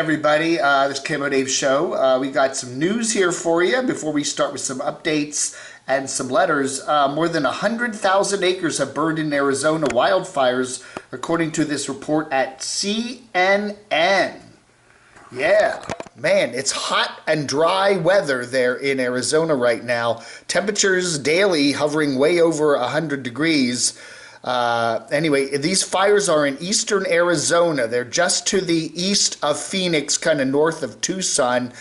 everybody, this is Camo Dave Show. We got some news here for you before we start with some updates and some letters. More than 100,000 acres have burned in Arizona wildfires, according to this report at CNN. Yeah, man, it's hot and dry weather there in Arizona right now. Temperatures daily hovering way over 100 degrees. Anyway, these fires are in eastern Arizona. They're just to the east of Phoenix, kind of north of Tucson,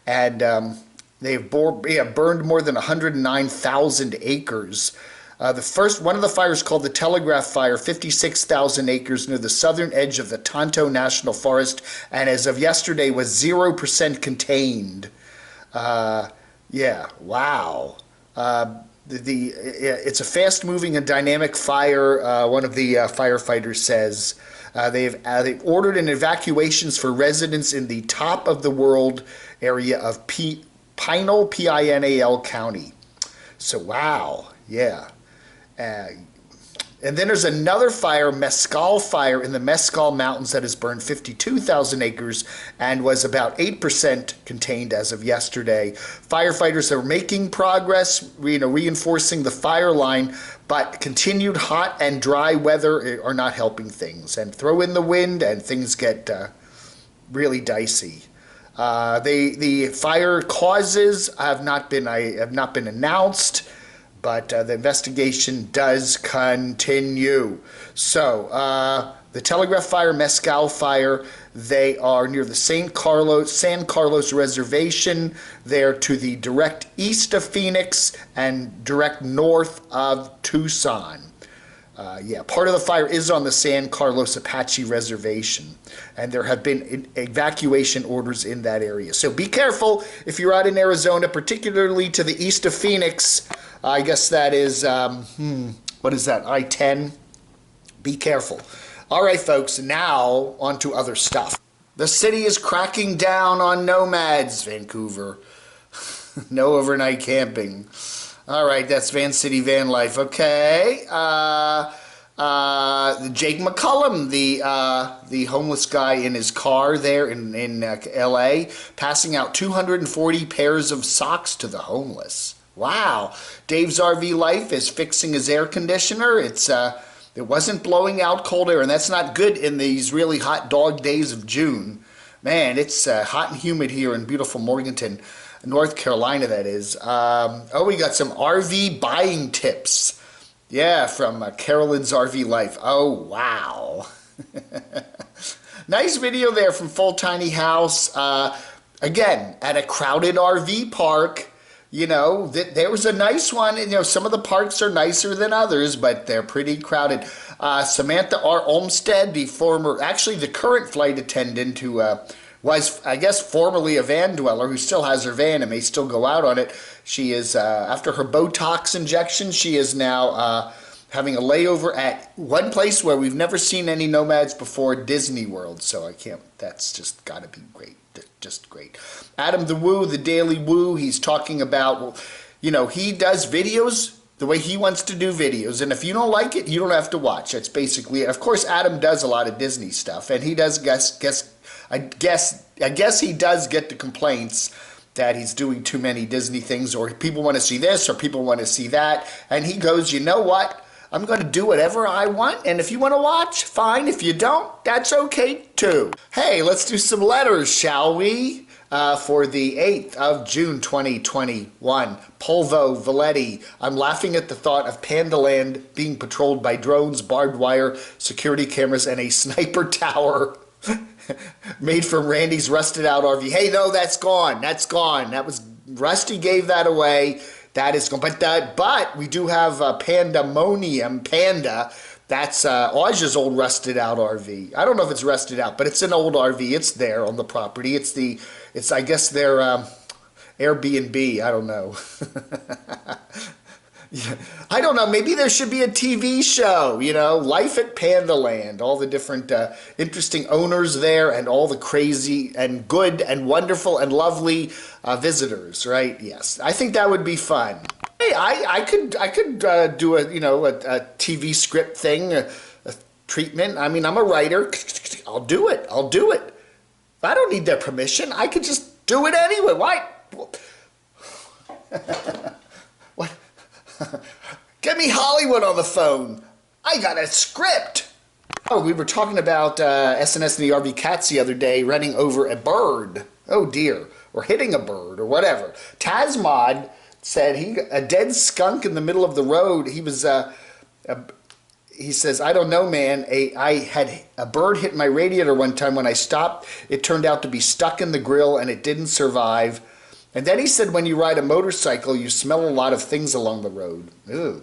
and they've burned more than 109,000 acres. One of the fires, called the Telegraph Fire, 56,000 acres near the southern edge of the Tonto National Forest, and as of yesterday was 0% contained. Yeah, wow. It's a fast-moving and dynamic fire. One of the firefighters says they've ordered an evacuations for residents in the top of the world area of Pinal, P-I-N-A-L County. So wow, yeah. And then there's another fire, Mescal Fire, in the Mescal Mountains that has burned 52,000 acres and was about 8% contained as of yesterday. Firefighters are making progress, reinforcing the fire line, but continued hot and dry weather are not helping things. And throw in the wind and things get really dicey. The fire causes have not been announced, but the investigation does continue. So the Telegraph Fire, Mescal Fire, they are near the San Carlos Reservation. They're to the direct east of Phoenix and direct north of Tucson. Yeah, part of the fire is on the San Carlos Apache Reservation, and there have been evacuation orders in that area. So be careful if you're out in Arizona, particularly to the east of Phoenix. I guess that is, what is that, I-10? Be careful. All right, folks, now on to other stuff. The city is cracking down on nomads, Vancouver. No overnight camping. All right, that's Van City Van Life. Okay. Jake McCullum, the homeless guy in his car there in L.A., passing out 240 pairs of socks to the homeless. Wow. Dave's RV Life is fixing his air conditioner. It wasn't blowing out cold air, and that's not good in these really hot dog days of June. Man, it's hot and humid here in beautiful Morganton, North Carolina, that is. Oh, we got some RV buying tips. Yeah, from Carolyn's RV Life. Oh, wow. Nice video there from Full Tiny House. Again, at a crowded RV park. There was a nice one. And, some of the parks are nicer than others, but they're pretty crowded. Samantha R. Olmstead, the current flight attendant who was, I guess, formerly a van dweller who still has her van and may still go out on it. She is, after her Botox injection, she is now having a layover at one place where we've never seen any nomads before, Disney World. So that's just got to be great. Just great. Adam the Woo, the Daily Woo, he's talking about, he does videos the way he wants to do videos, and if you don't like it, you don't have to watch. That's basically it. Of course, Adam does a lot of Disney stuff, and he does I guess he does get the complaints that he's doing too many Disney things, or people want to see this, or people want to see that, and he goes, you know what? I'm going to do whatever I want, and if you want to watch, fine. If you don't, that's okay too. Hey, let's do some letters, shall we? For the 8th of June 2021, Polvo Valetti. I'm laughing at the thought of Pandaland being patrolled by drones, barbed wire, security cameras, and a sniper tower made from Randy's rusted out RV. Hey, no, that's gone. That's gone. That was Rusty gave that away. That is gone. But we do have Pandemonium Panda. That's Aja's old rusted out RV. I don't know if it's rusted out, but it's an old RV. It's there on the property. It's I guess their Airbnb. I don't know. Yeah. I don't know. Maybe there should be a TV show, Life at Pandaland. All the different interesting owners there and all the crazy and good and wonderful and lovely visitors, right? Yes. I think that would be fun. Hey, I could do a TV script thing, a treatment. I mean, I'm a writer. I'll do it. I don't need their permission. I could just do it anyway. Why? What? Get me Hollywood on the phone. I got a script. Oh, we were talking about SNS and the RV Cats the other day running over a bird. Oh dear. Or hitting a bird or whatever. Tazmod said a dead skunk in the middle of the road. He says, I don't know, man. I had a bird hit my radiator one time. When I stopped, it turned out to be stuck in the grill and it didn't survive. And then he said, when you ride a motorcycle, you smell a lot of things along the road. Ew.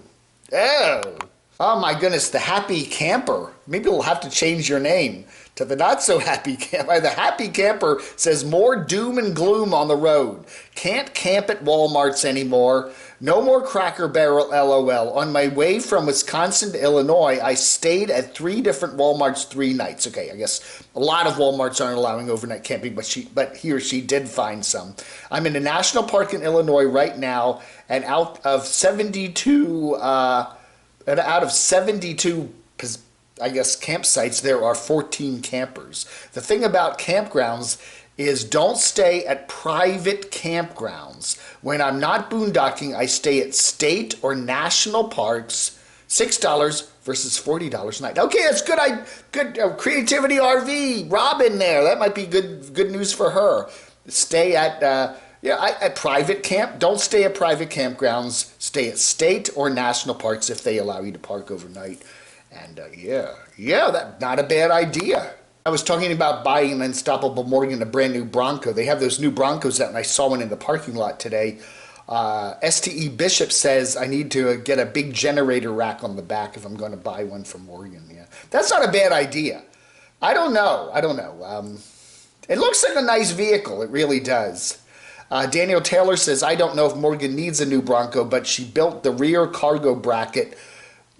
Ew. Oh my goodness, the happy camper. Maybe we'll have to change your name to the not so happy camper. The happy camper says more doom and gloom on the road. Can't camp at Walmarts anymore. No more Cracker Barrel LOL. On my way from Wisconsin to Illinois, I stayed at 3 different Walmarts 3 nights. Okay, I guess a lot of Walmarts aren't allowing overnight camping, but he or she did find some. I'm in a national park in Illinois right now, and out of 72, I guess, campsites, there are 14 campers. The thing about campgrounds is don't stay at private campgrounds. When I'm not boondocking, I stay at state or national parks, $6 versus $40 a night. Okay, that's good Creativity RV, Robin there. That might be good news for her. Stay at at private camp. Don't stay at private campgrounds. Stay at state or national parks if they allow you to park overnight. And that's not a bad idea. I was talking about buying an Unstoppable Morgan a brand new Bronco. They have those new Broncos out, and I saw one in the parking lot today. STE Bishop says I need to get a big generator rack on the back if I'm going to buy one from Morgan. Yeah, that's not a bad idea. I don't know. It looks like a nice vehicle. It really does. Daniel Taylor says, I don't know if Morgan needs a new Bronco, but she built the rear cargo bracket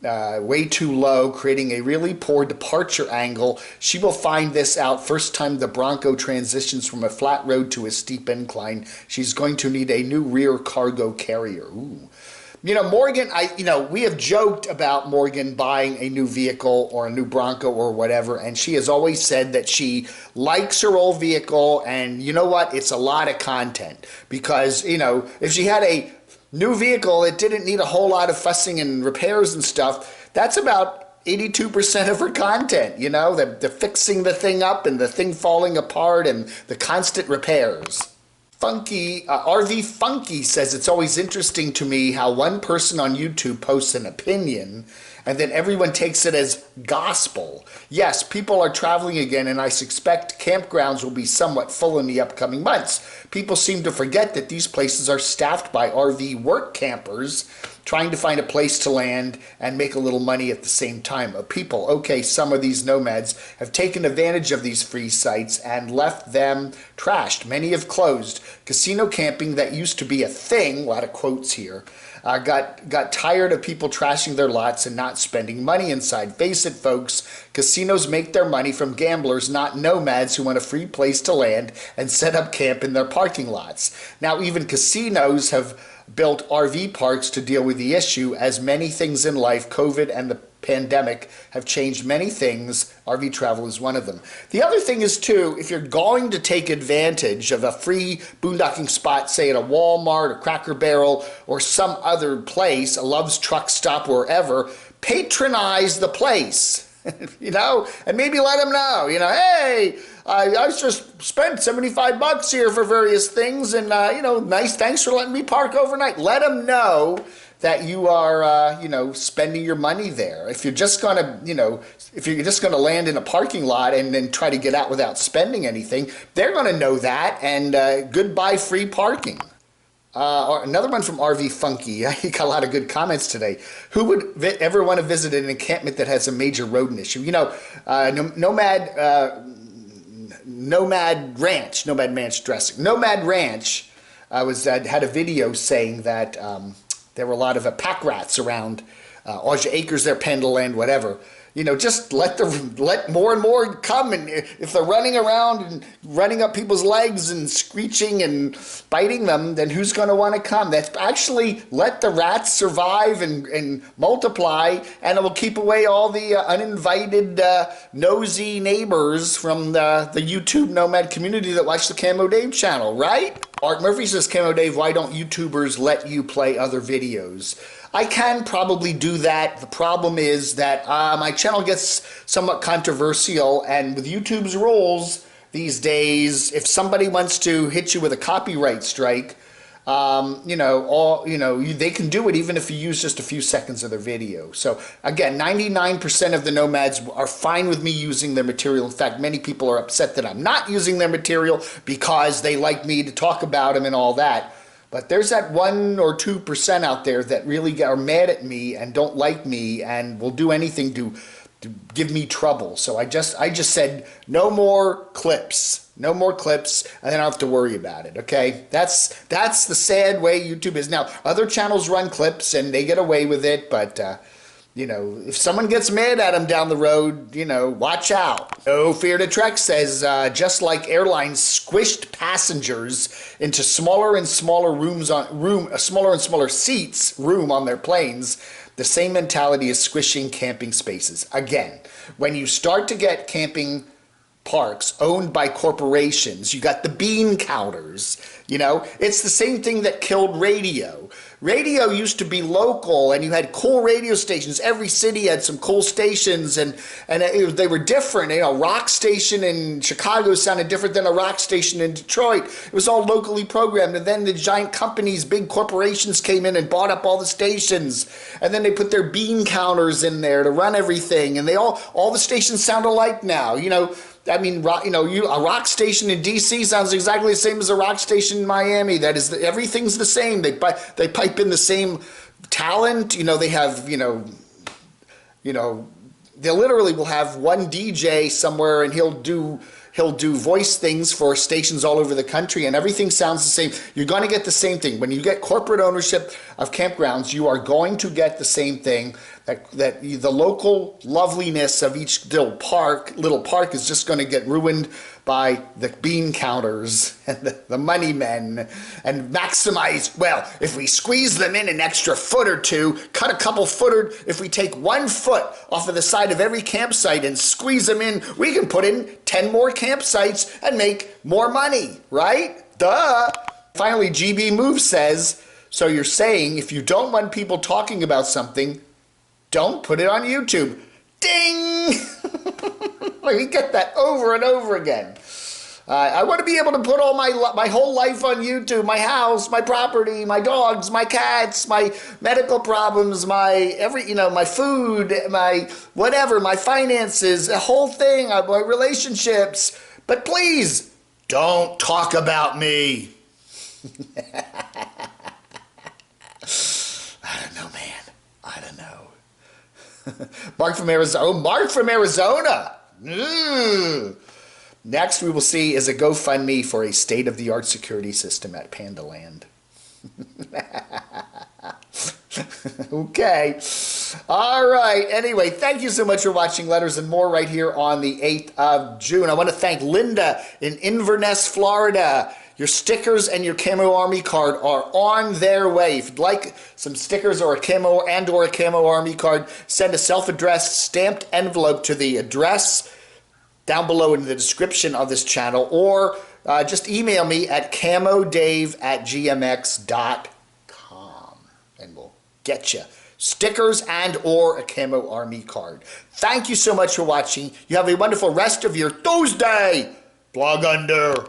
way too low, creating a really poor departure angle. She will find this out first time the Bronco transitions from a flat road to a steep incline. She's going to need a new rear cargo carrier. Ooh. Morgan, we have joked about Morgan buying a new vehicle or a new Bronco or whatever, and she has always said that she likes her old vehicle, and you know what? It's a lot of content because, if she had a new vehicle, it didn't need a whole lot of fussing and repairs and stuff. That's about 82% of her content, the fixing the thing up and the thing falling apart and the constant repairs. RV Funky says it's always interesting to me how one person on YouTube posts an opinion and then everyone takes it as gospel. Yes, people are traveling again, and I suspect campgrounds will be somewhat full in the upcoming months. People seem to forget that these places are staffed by RV work campers trying to find a place to land and make a little money at the same time. Some of these nomads have taken advantage of these free sites and left them trashed. Many have closed. Casino camping that used to be a thing, a lot of quotes here, got tired of people trashing their lots and not spending money inside. Face it, folks, casinos make their money from gamblers, not nomads who want a free place to land and set up camp in their parking lots. Now, even casinos have built RV parks to deal with the issue, as many things in life, COVID and the pandemic, have changed many things. RV travel is one of them. The other thing is, too, if you're going to take advantage of a free boondocking spot, say at a Walmart or Cracker Barrel or some other place, a Love's Truck Stop, wherever, patronize the place. And maybe let them know, hey, I just spent $75 here for various things, and nice, thanks for letting me park overnight. Let them know that you are, spending your money there. If you're just gonna, land in a parking lot and then try to get out without spending anything, they're gonna know that, and goodbye free parking. Another one from RV Funky. He got a lot of good comments today. Who would ever want to visit an encampment that has a major rodent issue? Nomad Ranch dressing. Nomad Ranch had a video saying that there were a lot of pack rats around Auja Acres, their Pendleland, whatever. just let more and more come, and if they're running around and running up people's legs and screeching and biting them, then who's going to want to come? That's actually let the rats survive and multiply, and it will keep away all the uninvited, nosy neighbors from the YouTube nomad community that watch the Camo Dave channel, right? Art Murphy says, Camo Dave, why don't YouTubers let you play other videos? I can probably do that. The problem is that my channel gets somewhat controversial, and with YouTube's rules these days, if somebody wants to hit you with a copyright strike, they can do it even if you use just a few seconds of their video. So again, 99% of the nomads are fine with me using their material. In fact, many people are upset that I'm not using their material because they like me to talk about them and all that. But there's that 1 or 2% out there that really are mad at me and don't like me and will do anything to give me trouble. So I just said no more clips. No more clips, and then I don't have to worry about it, okay? That's the sad way YouTube is now. Other channels run clips and they get away with it, but if someone gets mad at them down the road, watch out. No Fear to Trek says, just like airlines squished passengers into smaller and smaller smaller and smaller seats on their planes, the same mentality is squishing camping spaces. Again, when you start to get camping parks owned by corporations, you got the bean counters, it's the same thing that killed radio. Radio used to be local, and you had cool radio stations. Every city had some cool stations, and they were different. A rock station in Chicago sounded different than a rock station in Detroit. It was all locally programmed, and then the giant companies, big corporations came in and bought up all the stations, and then they put their bean counters in there to run everything, and all the stations sound alike now. A rock station in D.C. sounds exactly the same as a rock station in Miami. That is, everything's the same. They pipe in the same talent. They have, they literally will have one DJ somewhere, and he'll do voice things for stations all over the country, and everything sounds the same. You're going to get the same thing. When you get corporate ownership of campgrounds, you are going to get the same thing. That the local loveliness of each little park is just going to get ruined by the bean counters and the money men, and maximize, well, if we squeeze them in an extra foot or two, cut a couple if we take 1 foot off of the side of every campsite and squeeze them in, we can put in 10 more campsites and make more money, right? Duh! Finally, GB Move says, so you're saying if you don't want people talking about something, don't put it on YouTube. Ding! We get that over and over again. I want to be able to put all my whole life on YouTube, my house, my property, my dogs, my cats, my medical problems, my food, my whatever, my finances, the whole thing, my relationships. But please, don't talk about me. I don't know, man. I don't know. Mark from Arizona. Oh, Mark from Arizona. Next we will see is a GoFundMe for a state-of-the-art security system at Pandaland. Okay. All right. Anyway, thank you so much for watching Letters and More right here on the 8th of June. I want to thank Linda in Inverness, Florida. Your stickers and your Camo Army card are on their way. If you'd like some stickers or a Camo Army card, send a self-addressed stamped envelope to the address down below in the description of this channel, or just email me at camodave@gmx.com and we'll get you stickers and or a Camo Army card. Thank you so much for watching. You have a wonderful rest of your Tuesday. Blog under.